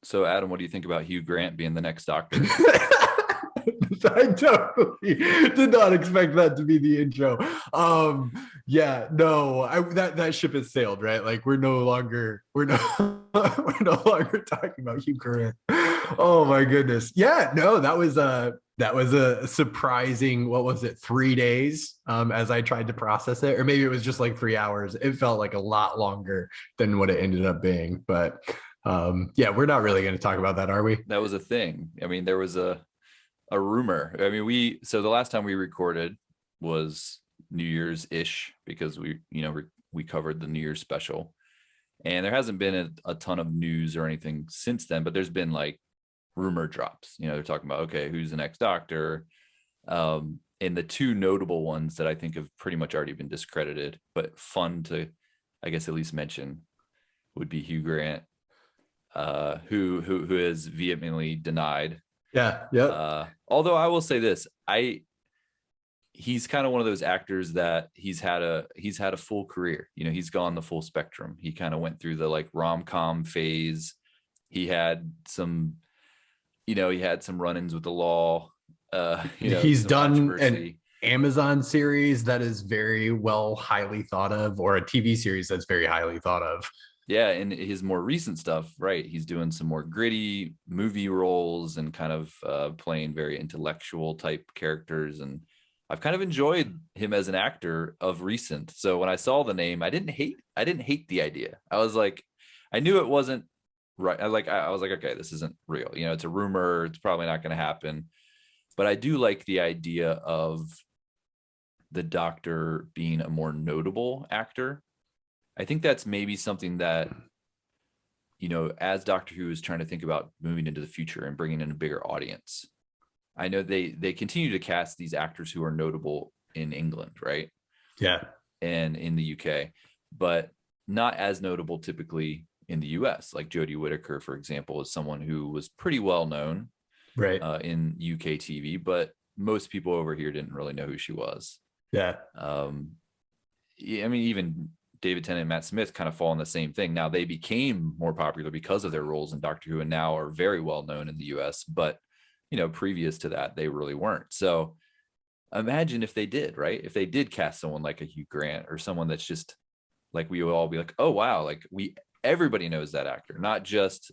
So, Adam, what do you think about Hugh Grant being the next Doctor? I totally did not expect that to be the intro. Yeah, no, that ship has sailed, right? Like we're no longer talking about Hugh Grant. Oh my goodness. Yeah, no, that was a surprising, what was it, 3 days, as I tried to process it, or maybe it was just like 3 hours. It felt like a lot longer than what it ended up being. But yeah, we're not really going to talk about that, are we? That was a thing. I mean, there was a rumor. I mean, so the last time we recorded was New Year's ish because we covered the New Year's special, and there hasn't been a ton of news or anything since then. But there's been like rumor drops. They're talking about, okay, who's the next Doctor? And the two notable ones that I think have pretty much already been discredited, but fun to, I guess, at least mention, would be Hugh Grant, who has vehemently denied. Yeah, yeah. Although I will say this, he's kind of one of those actors that he's had a full career. He's gone the full spectrum. He kind of went through the like rom-com phase. He had some run-ins with the law. He's done an Amazon series that is very well highly thought of, or a TV series that's very highly thought of. Yeah, and his more recent stuff, right? He's doing some more gritty movie roles and kind of playing very intellectual type characters. And I've kind of enjoyed him as an actor of recent. So when I saw the name, I didn't hate the idea. I was like, I knew it wasn't right. I was like, okay, this isn't real. It's a rumor. It's probably not going to happen. But I do like the idea of the Doctor being a more notable actor. I think that's maybe something that, as Doctor Who is trying to think about moving into the future and bringing in a bigger audience. I know they continue to cast these actors who are notable in England, right? Yeah. And in the UK, but not as notable typically in the US. Like Jodie Whittaker, for example, is someone who was pretty well known, right, in UK TV, but most people over here didn't really know who she was. Yeah. I mean, even David Tennant and Matt Smith kind of fall in the same thing. Now they became more popular because of their roles in Doctor Who and now are very well known in the US, but previous to that, they really weren't. So imagine if they did, right? If they did cast someone like a Hugh Grant or someone that's just like, we would all be like, oh, wow. Like everybody knows that actor, not just,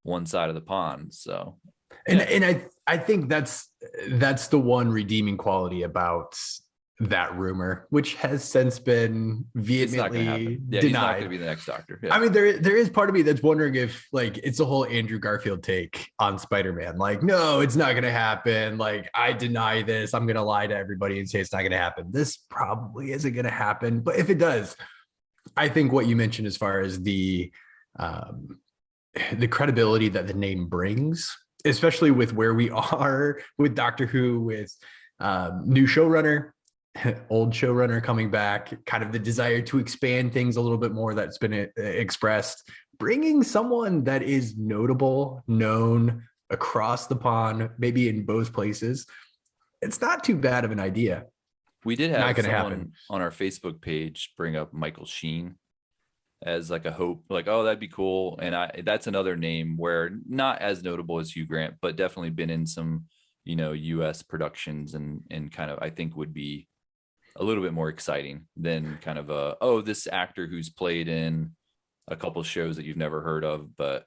one side of the pond. So, yeah. And I think that's the one redeeming quality about that rumor, which has since been vehemently denied. He's not going to be the next Doctor. Yeah. I mean, there is part of me that's wondering if like it's a whole Andrew Garfield take on Spider-Man. Like, no, it's not going to happen. Like, I deny this. I'm going to lie to everybody and say it's not going to happen. This probably isn't going to happen. But if it does, I think what you mentioned as far as the credibility that the name brings, especially with where we are with Doctor Who, with new showrunner, old showrunner coming back, kind of the desire to expand things a little bit more that's been expressed, bringing someone that is notable, known across the pond, maybe in both places. It's not too bad of an idea. We did have someone on our Facebook page bring up Michael Sheen as like a hope, like, oh, that'd be cool. And that's another name where not as notable as Hugh Grant, but definitely been in some, US productions and kind of, I think would be a little bit more exciting than kind of this actor who's played in a couple of shows that you've never heard of, but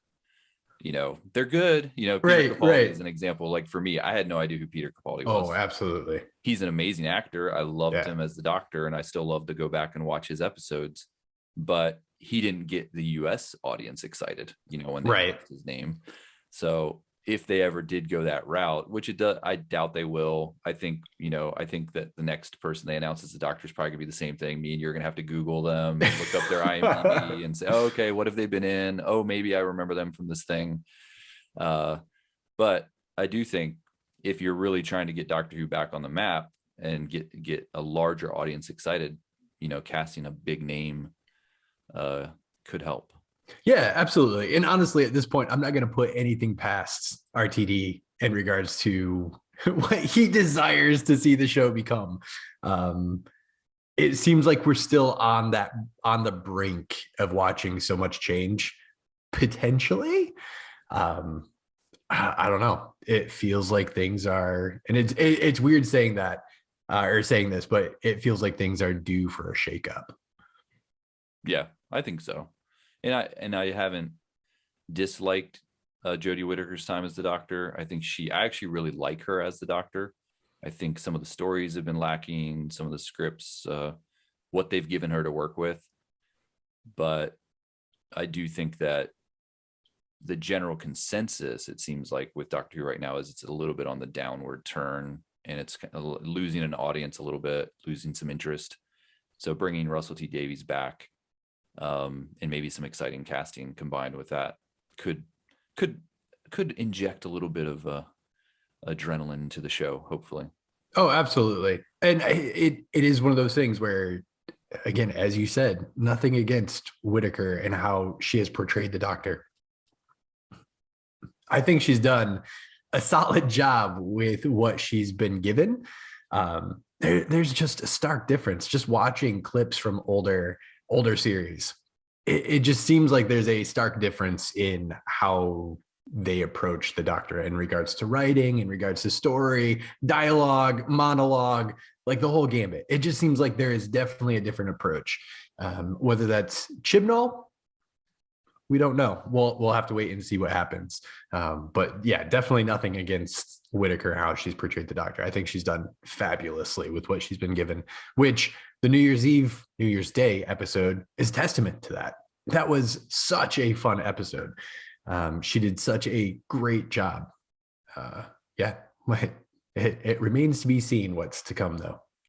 they're good. Peter Capaldi is an example. Like for me, I had no idea who Peter Capaldi was. Oh, absolutely. He's an amazing actor. I loved him as the Doctor, and I still love to go back and watch his episodes, but he didn't get the US audience excited, when they announced his name. So if they ever did go that route, which I doubt they will. I think that the next person they announce as the Doctor is probably gonna be the same thing. Me and you're gonna have to Google them, and look up their IMDb and say, oh, okay, what have they been in? Oh, maybe I remember them from this thing. But I do think if you're really trying to get Doctor Who back on the map and get a larger audience excited, casting a big name could help. Yeah, absolutely. And honestly, at this point, I'm not going to put anything past RTD in regards to what he desires to see the show become. It seems like we're still on the brink of watching so much change potentially. I don't know. It feels like things are, and it's weird saying that or saying this, but it feels like things are due for a shakeup. Yeah, I think so. And I haven't disliked Jodie Whittaker's time as the Doctor. I actually really like her as the Doctor. I think some of the stories have been lacking, some of the scripts, what they've given her to work with. But I do think that the general consensus, it seems like, with Doctor Who right now is it's a little bit on the downward turn, and it's kind of losing an audience a little bit, losing some interest. So bringing Russell T Davies back, and maybe some exciting casting combined with that could could could inject a little bit of adrenaline into the show, hopefully. Oh, absolutely. And it is one of those things where, again, as you said, nothing against Whittaker and how she has portrayed the Doctor. I think she's done a solid job with what she's been given. There's just a stark difference. Just watching clips from older series, it just seems like there's a stark difference in how they approach the Doctor in regards to writing, in regards to story, dialogue, monologue, like the whole gambit. It just seems like there is definitely a different approach. Whether that's Chibnall, we don't know. We'll have to wait and see what happens. But yeah, definitely nothing against Whittaker, how she's portrayed the Doctor. I think she's done fabulously with what she's been given, which the New Year's Day episode is testament to that. That was such a fun episode. She did such a great job. Yeah, it remains to be seen what's to come, though.